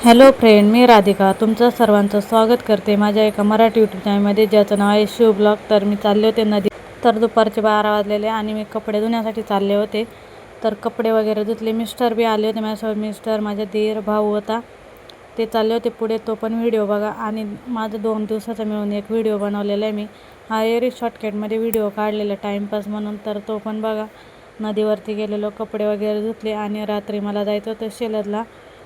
Hello friend, मी राधिका तुमचं सर्वांचं स्वागत करते माझ्या एका मराठी यूट्यूब चॅनलमध्ये ज्याचं नाव आहे शिव ब्लॉग. तर मी चालले होते नदी. तर दुपारचे 12 वाजलेले आणि मी कपडे धुण्यासाठी चालले होते. तर कपडे वगैरे धुतले. मिस्टर बी आले होते माझ्यासोबत. मिस्टर, माझा दीर, भाऊ होता. ते चालले होते पुढे. तो पण व्हिडिओ बघा. आणि माझं 2 दिवसाचा मिळून एक व्हिडिओ बनवलेला आहे मी. हा शॉर्टकटमध्ये व्हिडिओ काढलेला टाईमपास म्हणून. तर तो पण बघा. नदीवरती गेलेलो, कपडे वगैरे धुतले आणि रात्री मला जायचं होतं शेलदला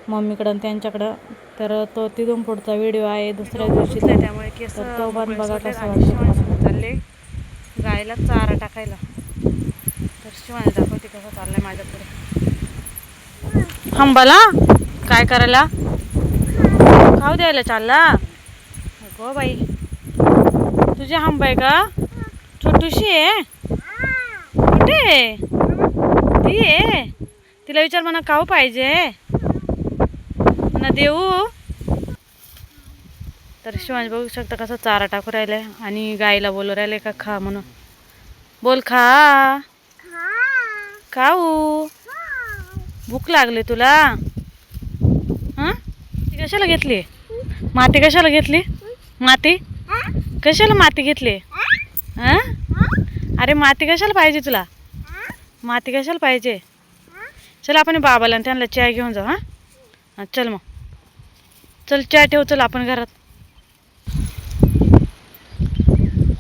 मम्मीकडं त्यांच्याकडं. तर तो तिथून पुढचा व्हिडिओ आहे दुसऱ्या दिवशीचा, त्यामुळे केस तो पण बघा कसा वाटतो. चालले गायला चारा टाकायला. तर शिवाय दाखवते कसं चाललंय माझ्या पुढे. हंबाला काय करायला? खाऊ द्यायला चालला गो बाई. तुझी हंबा आहे का? छोटूशी आहे. कुठे ती आहे? तिला विचार म्हणा खाऊ पाहिजे म्हणा देऊ. तर शिवांश बघू शकता कसा चारा टाकू राहिलाय आणि गाईला बोलू राहिले का खा म्हणून. बोल खा. खाऊ. भूक लागली तुला? हां, ती कशाला घेतली? माती कशाला घेतली? माती कशाला माती घेतली? हां, अरे माती कशाला पाहिजे तुला? माती कशाला पाहिजे? चल आपण बाबाला त्यांना चहा घेऊन जाऊ. हां चल मग. चल चहा ठेव. चल आपण घरात.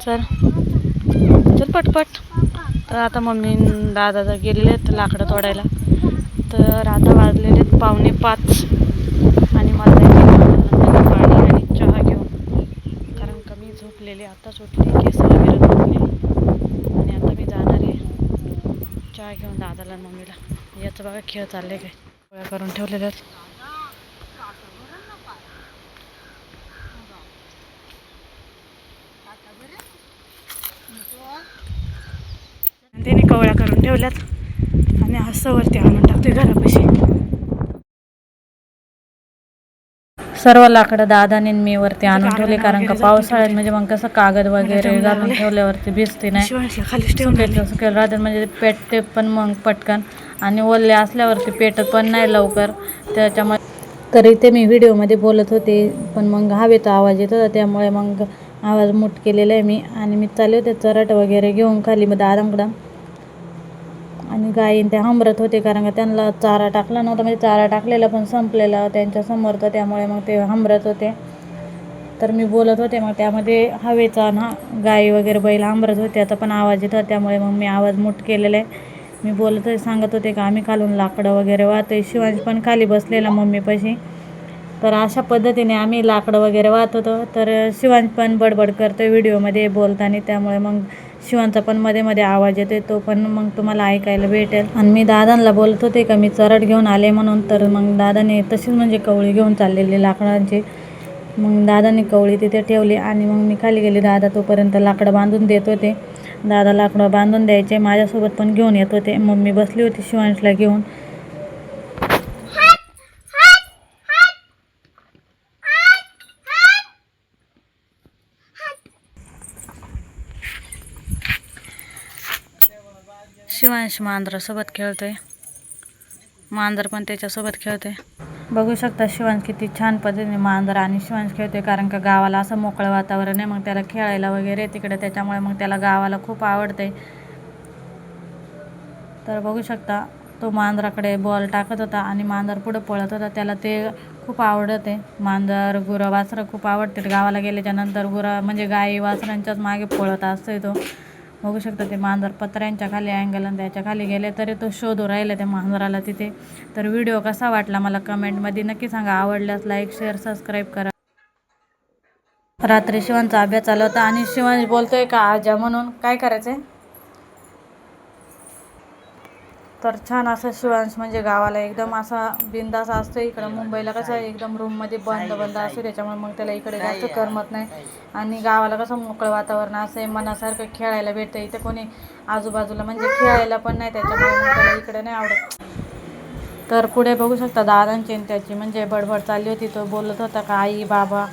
चल चल पटपट. तर आता मम्मी दादा गेलेले आहेत लाकडं तोडायला. तर आता वाजलेले आहेत 4:45 आणि मला पाणी आणि चहा घेऊन, कारण कमी झोपलेले. आता सुटले, केस वगैरे धुतले आणि आता मी जाणार आहे चहा घेऊन दादाला आणि मम्मीला. याचं बघा खेळ चालले काय गोळ्या करून ठेवलेले आहेत. त्याने कवळ्या करून ठेवल्यात आणि हस्सावरती आणून टाकतोय घरापाशी. सर्व लाकडं दादाने मी वरती आणून ठेवले, कारण का पावसाळ्यात म्हणजे मग कसं कागद वगैरे घालून ठेवल्यावरती भिजते नाही. सुकेल राहतात म्हणजे पेटते पण मग पटकन, आणि ओले असल्यावरती पेटत पण नाही लवकर त्याच्यामध्ये. तर इथे मी व्हिडिओमध्ये बोलत होते पण मग हवेचा आवाज येत होता, त्यामुळे मग आवाज मूट केलेला आहे मी. आणि मी चालले होते चरट वगैरे घेऊन खाली मग दादांकडं. आणि गायीन ते हंबरत होते, कारण का त्यांना चारा टाकला नव्हता, म्हणजे चारा टाकलेला पण संपलेला त्यांच्या समोरचा, त्यामुळे मग ते हंबरत होते. तर मी बोलत होते मग त्यामध्ये हवेचा ना गाई वगैरे बैल हंबरत होते, त्याचा पण आवाज येत होता, त्यामुळे मग मी आवाज मूट केलेला आहे. मी बोलत होते, सांगत होते का आम्ही खालून लाकडं वगैरे वाहतोय. शिवांश पण खाली बसलेला मम्मीपाशी. तर अशा पद्धतीने आम्ही लाकडं वगैरे वाहत होतो. तर शिवांश पण बडबड करतो व्हिडिओमध्ये बोलताना, त्यामुळे मग शिवांचा पण मध्ये मध्ये आवाज येतो, तो पण मग तुम्हाला ऐकायला भेटेल. आणि मी दादांना बोलत होते का मी चरट घेऊन आले म्हणून. तर मग दादाने तशीच म्हणजे कवळी घेऊन चाललेली लाकडांची. मग दादाने कवळी तिथे ठेवली आणि मग मी खाली गेली. दादा तोपर्यंत लाकडं बांधून देत होते. दादा लाकडं बांधून द्यायचे, माझ्यासोबत पण घेऊन येत होते. मम्मी बसली होती शिवांशला घेऊन. शिवांश मांजरासोबत खेळतोय, मांजर पण त्याच्यासोबत खेळते. बघू शकता शिवांश किती छान पद्धतीने मांजर आणि शिवांश खेळतोय, कारण का गावाला असं मोकळं वातावरण आहे, मग त्याला खेळायला वगैरे तिकडे, त्याच्यामुळे मग त्याला गावाला खूप आवडतंय. तर बघू शकता तो मांजराकडे बॉल टाकत होता आणि मांजर पुढं पळत होता. त्याला ते खूप आवडत आहे. मांजर गुरं वासरं खूप आवडते. गावाला गेल्याच्या नंतर गुरं म्हणजे गाई वासरांच्याच मागे पळत असतोय तो. बघू शकता ते मांजर पत्र्यांच्या खाली अँगल आणि त्याच्या खाली गेले तरी तो शोधू राहिला त्या मांजराला तिथे. तर व्हिडिओ कसा वाटला मला कमेंटमध्ये नक्की सांगा. आवडल्यास लाईक शेअर सबस्क्राईब करा. रात्री शिवांचा अभ्यास चालू होता आणि शिवांश बोलतोय का आजा म्हणून. काय करायचंय? तर छान असं शिवांश म्हणजे गावाला एकदम असा बिंदास असतो. इकडं मुंबईला कसं एकदम रूममध्ये बंद बंद असतो, त्याच्यामुळे मग त्याला इकडे जास्त करमत नाही. आणि गावाला कसं मोकळं वातावरण असं आहे, मनासारखं खेळायला भेटतं. इथे कोणी आजूबाजूला म्हणजे खेळायला पण नाही, त्याच्यामुळे मग त्याला इकडे नाही आवडत. तर पुढे बघू शकता दादांची त्याची म्हणजे बडबड चालली होती. तो बोलत होता का आई बाबा,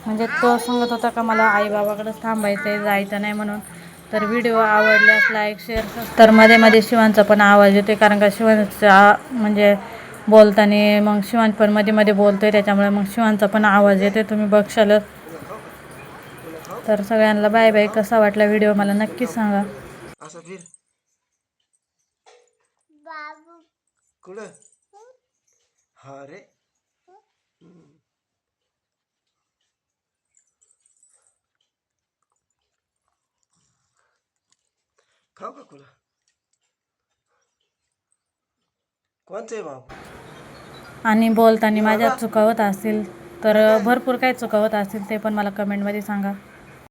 म्हणजे तो सांगत होता का मला आई बाबाकडेच थांबायचं आहे, जायचं नाही म्हणून. तर व्हिडिओ आवडल्यास लाईक शेअर. तर मध्ये मध्ये शिवांचा पण आवाज येतो, कारण का शिवांचा म्हणजे बोलताना मग शिवान पण मध्ये मध्ये बोलतोय, त्याच्यामुळे मग शिवानचा पण आवाज येते, तुम्ही बघशाल. तर सगळ्यांना बाय बाय. कसा वाटला व्हिडिओ मला नक्की सांगा. असं फिर कुठं हा रे खाऊ का तुला कोणचं आहे बाबू. आणि बोलताना माझ्या चुका होत असतील तर भरपूर काही चुका होत असतील ते पण मला कमेंटमध्ये सांगा.